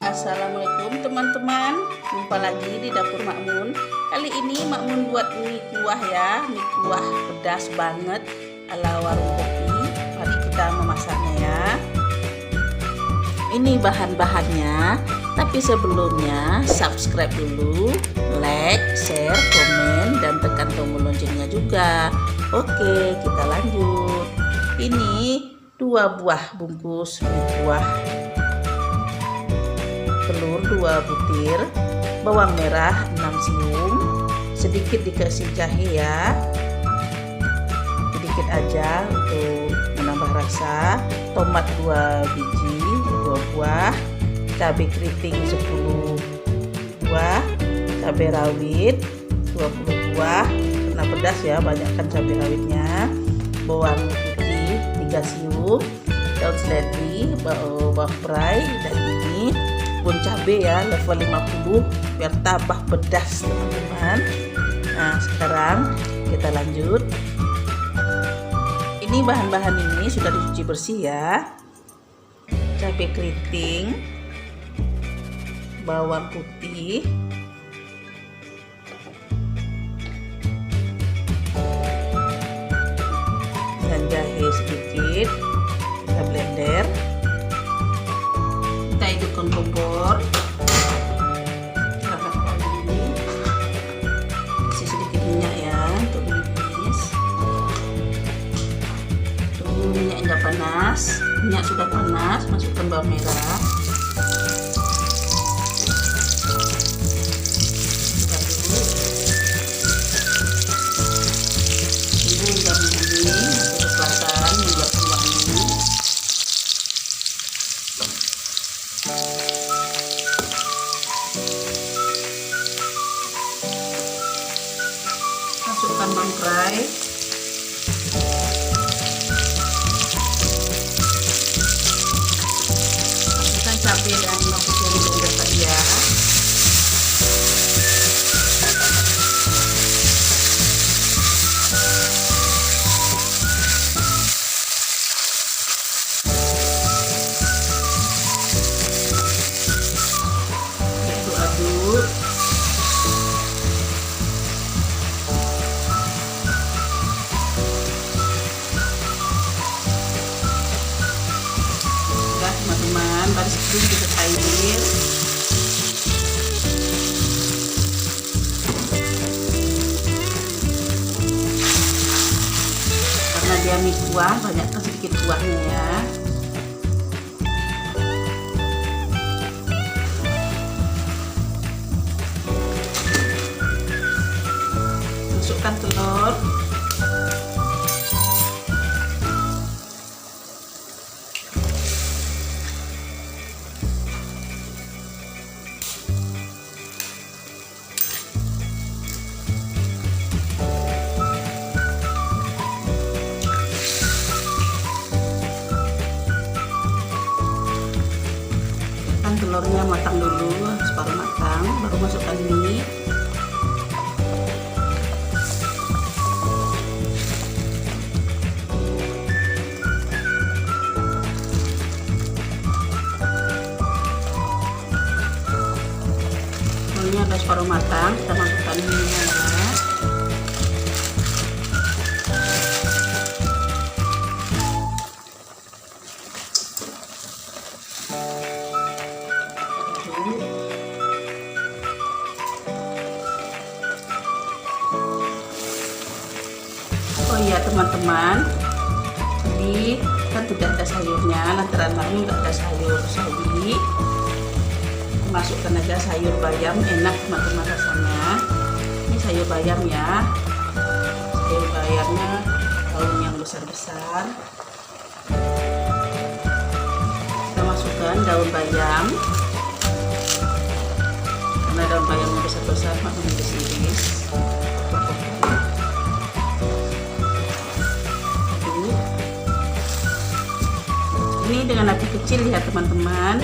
Assalamualaikum teman-teman, jumpa lagi di dapur Makmun. Kali ini Makmun buat mie kuah ya, mie kuah pedas banget ala warung kopi. Mari kita memasaknya ya. Ini bahan-bahannya, tapi sebelumnya subscribe dulu, like, share, komen, dan tekan tombol loncengnya juga. Oke, kita lanjut. Ini 2 buah bungkus mie kuah, telur 2 butir, bawang merah 6 siung, sedikit dikasih jahe ya, sedikit aja untuk menambah rasa, tomat 2 biji 2 buah, cabai keriting 10 buah, cabai rawit 20 buah, karena pedas ya banyakkan cabai rawitnya, bawang putih 3 siung, daun seledri, bawang perai, dan ini daun cabai ya level 50 biar tambah pedas teman-teman. Nah sekarang kita lanjut. Ini bahan-bahan ini sudah dicuci bersih ya. Cabai keriting, bawang putih, dan jahe sedikit. Kita blender. Kita hidupkan kompor, isi sedikit minyak ya untuk menumis. Tunggu minyaknya panas. Minyak sudah panas, masukkan bawang merah, tunggu hingga mendidih, masuk ke selatan membuatkan wangi. Masukkan mangkrai, masukkan cabai dan bawang putih yang blender tadi ya. Aduk-aduk. Teman-teman, baris itu kita air, karena dia mie kuah banyakkan sedikit kuahnya ya. Masukkan telur, telurnya matang dulu, separuh matang, baru masukkan mie. Telurnya ada separuh matang, kita masukkan mie-nya ya. Oh iya teman-teman, jadi kan tidak ada sayurnya, lantaran Makmun nggak ada sayur sawi, masukkan aja sayur bayam, enak teman-teman rasanya. Ini sayur bayam ya, sayur bayamnya daun yang besar-besar. Kita masukkan daun bayam, karena daun bayam yang besar-besar Makmun iris-iris. Ini dengan api kecil ya teman-teman.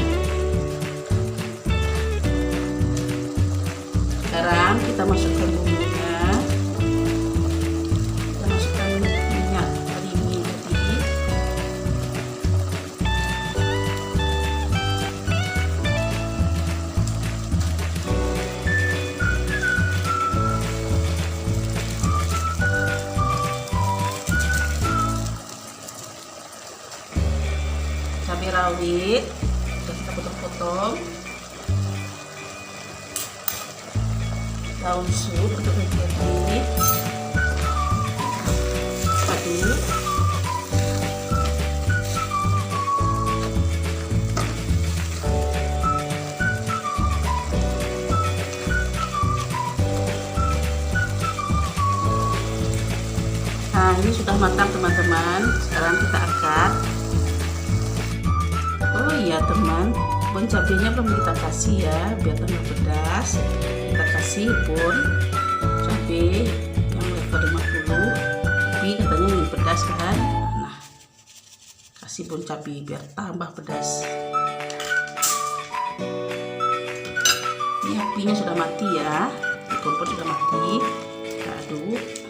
Sekarang kita masukkan bumbunya. rawit sudah kita potong-potong, daun sup untuk menjadi aduk. Nah, ini sudah matang teman-teman. Sekarang kita angkat. Oh iya teman, bon cabenya belum kita kasih ya, biar tambah pedas. Kita kasih bon cabai yang level 50, tapi katanya ingin pedas kan. Nah, kasih bon cabai biar tambah pedas. Ini apinya sudah mati ya, kompor sudah mati. Kita aduk.